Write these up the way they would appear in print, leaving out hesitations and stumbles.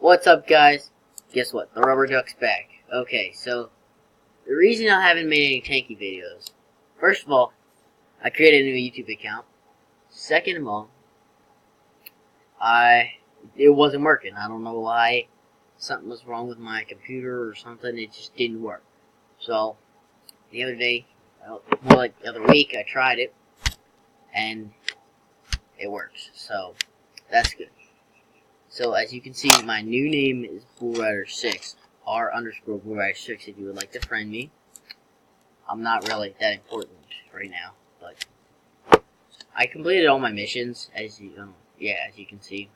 What's up, guys? Guess what? The rubber duck's back. Okay, so the reason I haven't made any tanky videos, first of all, I created a new YouTube account. Second of all, it wasn't working. I don't know why. Something was wrong with my computer or something. It just didn't work. So the other day, more like the other week, I tried it and it works. So that's good. So as you can see, my new name is BullRider6, R_BullRider6 if you would like to friend me. I'm not really that important right now, but I completed all my missions, as you can see,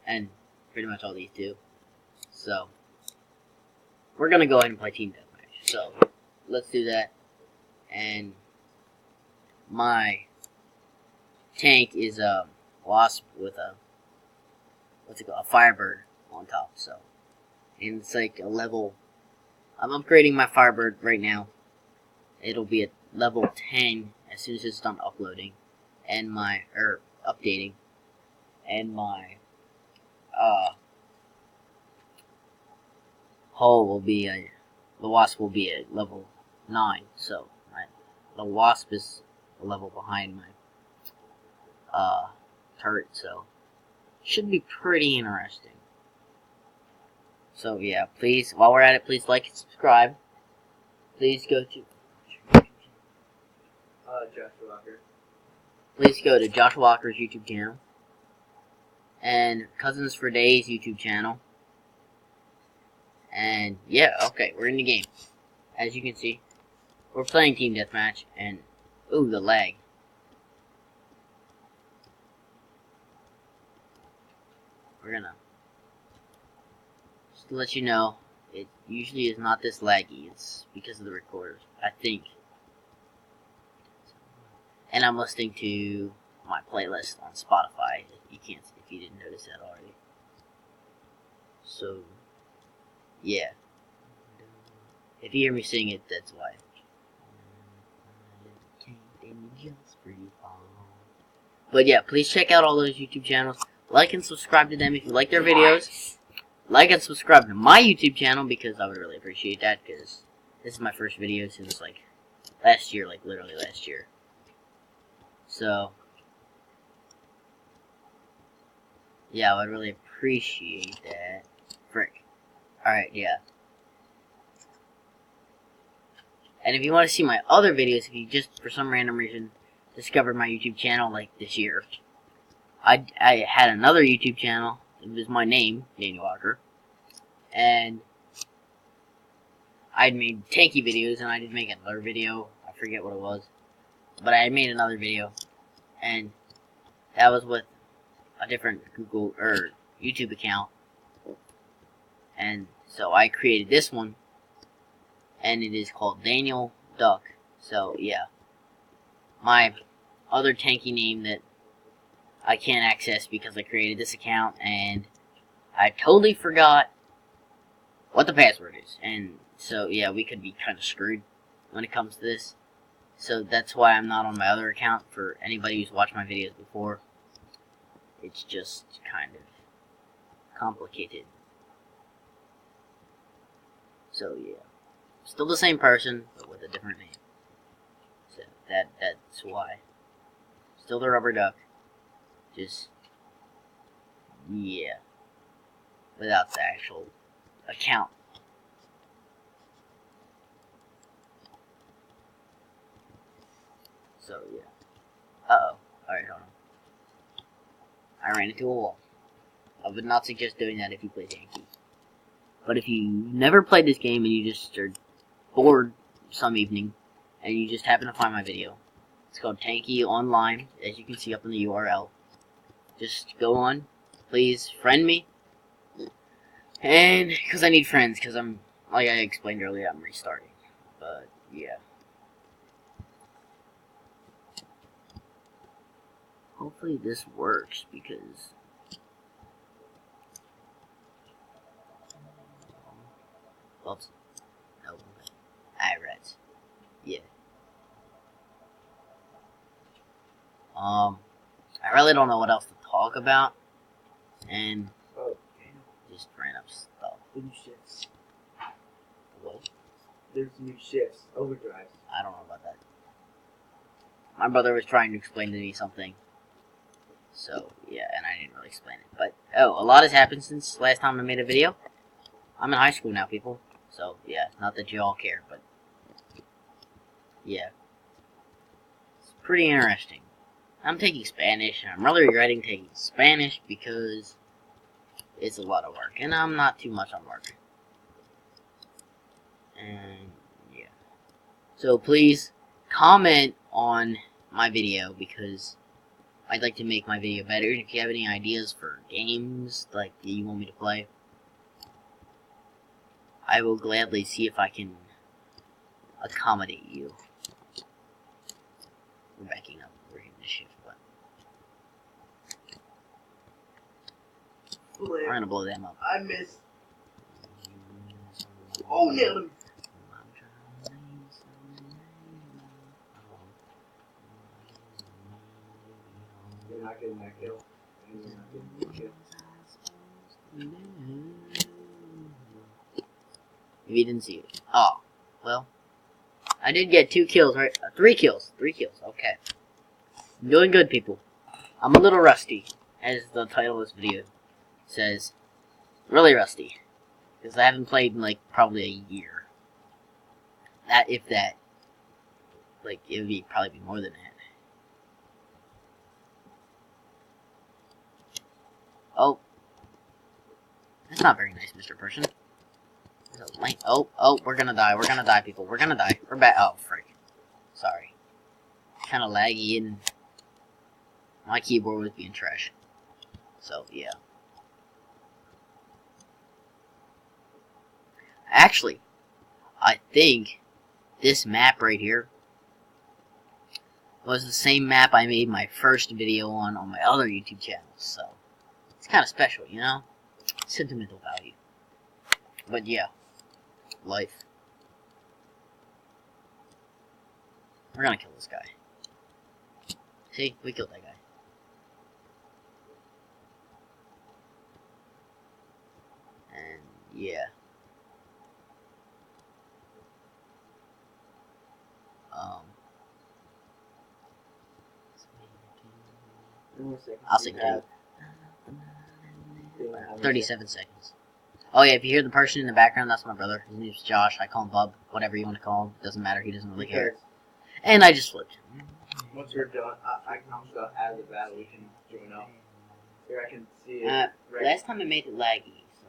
and pretty much all these do. So we're gonna go ahead and play Team Deathmatch. So let's do that. And my tank is a wasp with a a Firebird on top. So, and it's like a level. I'm upgrading my Firebird right now. It'll be at level 10 as soon as it's done uploading, and updating, and my hull will be the wasp will be at level 9. So the wasp is a level behind my turret. So should be pretty interesting. So yeah, please, while we're at it, please like and subscribe. Please go to Joshua Walker. Please go to Joshua Walker's YouTube channel and Cousins for Days YouTube channel. And yeah, okay, we're in the game. As you can see, we're playing Team Deathmatch, and ooh, the lag. We're gonna just to let you know, it usually is not this laggy. It's because of the recorders, I think. And I'm listening to my playlist on Spotify. If you didn't notice that already. So, yeah. If you hear me sing it, that's why. But yeah, please check out all those YouTube channels. Like and subscribe to them if you like their videos. Like and subscribe to my YouTube channel because I would really appreciate that, because this is my first video since like last year, like literally last year. So yeah, I would really appreciate that. Frick. Alright, yeah. And if you want to see my other videos, if you just for some random reason discovered my YouTube channel like this year, I had another YouTube channel. It was my name, Daniel Walker, and I'd made tanky videos, and I did make another video. I forget what it was, but I made another video, and that was with a different Google or YouTube account, and so I created this one, and it is called Daniel Duck. So yeah, my other tanky name that I can't access because I created this account and I totally forgot what the password is, and so yeah, we could be kind of screwed when it comes to this. So that's why I'm not on my other account. For anybody who's watched my videos before, it's just kind of complicated. So yeah, still the same person but with a different name. So that's why. Still the rubber duck. Just, yeah, without the actual account. So, yeah. Uh-oh. Alright, hold on. I ran into a wall. I would not suggest doing that if you play tanky. But if you never played this game and you just are bored some evening, and you just happen to find my video, it's called Tanky Online, as you can see up in the URL. Just go on, please friend me, and because I need friends, because I'm, like I explained earlier, I'm restarting, but yeah. Hopefully this works, because oops, no, rats, yeah. I really don't know what else to talk about, and just random stuff. The new shifts. What? There's new shifts. Overdrive. I don't know about that. My brother was trying to explain to me something. So, yeah, and I didn't really explain it. But, oh, a lot has happened since last time I made a video. I'm in high school now, people. So, yeah, not that you all care, but... yeah. It's pretty interesting. I'm taking Spanish, and I'm really regretting taking Spanish because it's a lot of work. And I'm not too much on work. And, yeah. So, please, comment on my video because I'd like to make my video better. And if you have any ideas for games like that you want me to play, I will gladly see if I can accommodate you. We're backing up. We're hitting the shift button. We're gonna blow them up. I missed. Oh, nailed him. You're not getting that kill. You're not getting that kill. If you didn't see it. Oh, well. I did get 2 kills, right? 3 kills. 3 kills. Okay. I'm doing good, people. I'm a little rusty, as the title of this video says. Really rusty. Because I haven't played in, like, probably a year. That, if that. Like, it would probably be more than that. Oh. That's not very nice, Mr. Person. Oh, we're gonna die. We're gonna die, people. We're gonna die. We're back. Oh, frick. Sorry. Kinda laggy, and my keyboard was being trash. So, yeah. Actually, I think this map right here was the same map I made my first video on my other YouTube channel. So, it's kind of special, you know? Sentimental value. But yeah. Life. We're gonna kill this guy. See? We killed that guy. And, yeah. I'll sing to you. 37 seconds. Oh yeah, if you hear the person in the background, that's my brother. His name's Josh. I call him Bub. Whatever you want to call him. Doesn't matter. He doesn't really care. And I just flipped. Once we're done, I can also add the battle. We can join up. Here I can see it. Last time I made it laggy, so...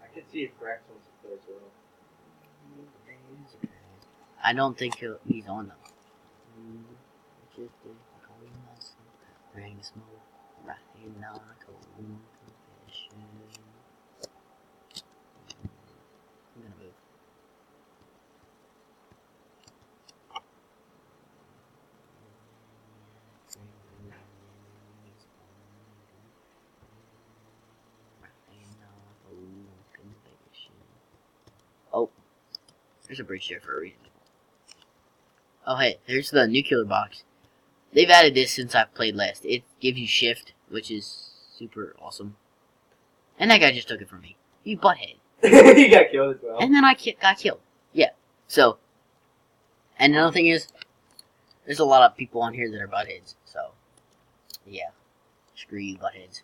I can see if Rex wants to play as well. I don't think he's on them. I'm gonna move. Oh, there's a bridge there for a reason. Oh hey, there's the nuclear box. They've added this since I've played last. It gives you shift, which is super awesome. And that guy just took it from me. You butthead. He got killed as well. And then I got killed. Yeah. So, and another thing is, there's a lot of people on here that are buttheads. So, yeah. Screw you, buttheads.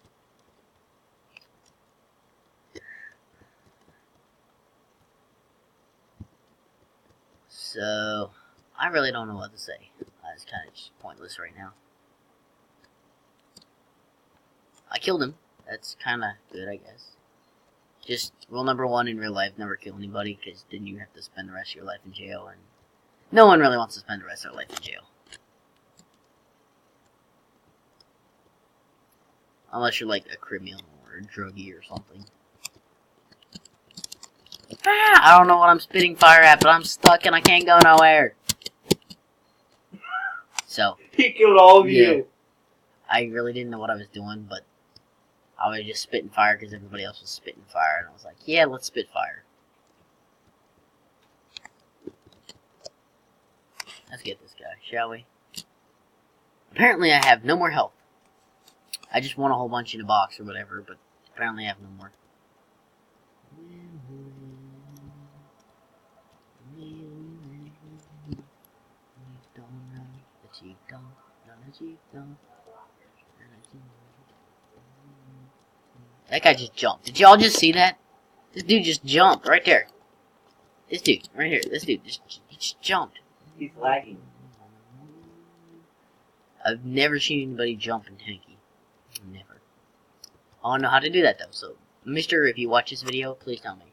So, I really don't know what to say. It's kind of just pointless right now. I killed him. That's kind of good, I guess. Just, rule number 1 in real life, never kill anybody, because then you have to spend the rest of your life in jail, and no one really wants to spend the rest of their life in jail. Unless you're like a criminal or a druggie or something. Ah, I don't know what I'm spitting fire at, but I'm stuck and I can't go nowhere. So. He killed all of you. I really didn't know what I was doing, but I was just spitting fire because everybody else was spitting fire, and I was like, yeah, let's spit fire. Let's get this guy, shall we? Apparently I have no more health. I just won a whole bunch in a box or whatever, but apparently I have no more. That guy just jumped. Did y'all just see that? This dude just jumped right there. This dude right here. This dude he just jumped. He's lagging. I've never seen anybody jump in tanky. Never. I don't know how to do that though. So, Mister, if you watch this video, please tell me.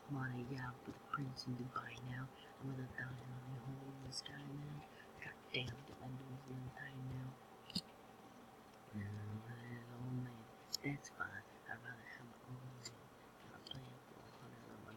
Money out with the prince in Dubai now. I'm gonna die on the hole in the sky now. God damn it, I'm doing the time now. Oh man, that's fine. I'd rather have my own man. I'm playing for 100 on my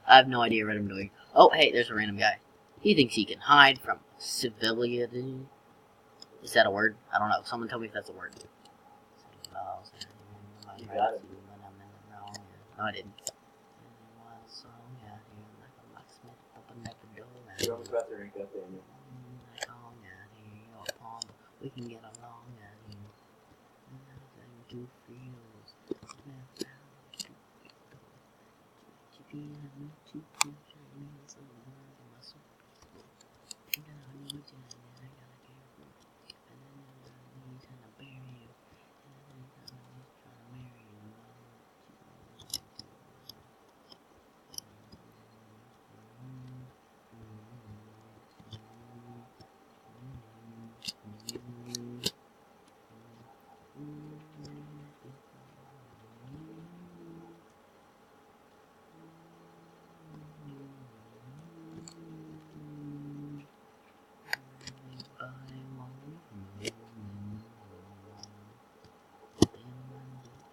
I have no idea what I'm doing. Oh, hey, there's a random guy. He thinks he can hide from civilian. Is that a word? I don't know. Someone tell me if that's a word. You got it. No, I didn't. You're almost about to rank up there. We can get along.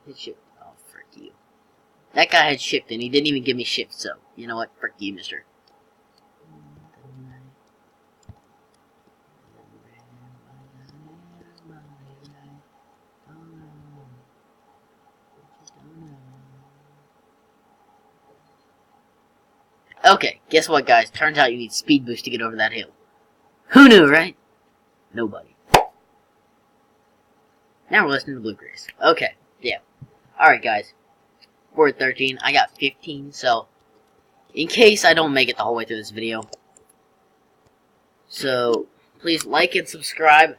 Hit shift. Oh, frick you. That guy had shift and he didn't even give me shift, so you know what? Frick you, mister. Okay, guess what, guys? Turns out you need speed boost to get over that hill. Who knew, right? Nobody. Now we're listening to Bluegrass. Okay, yeah. Alright, guys. We're at 13. I got 15, so in case I don't make it the whole way through this video, so please like and subscribe.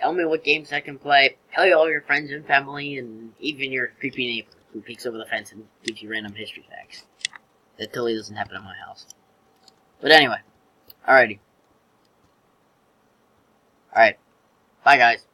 Tell me what games I can play. Tell all your friends and family, and even your creepy neighbor who peeks over the fence and gives you random history facts. That totally doesn't happen in my house. But anyway, alrighty. Alright, bye guys.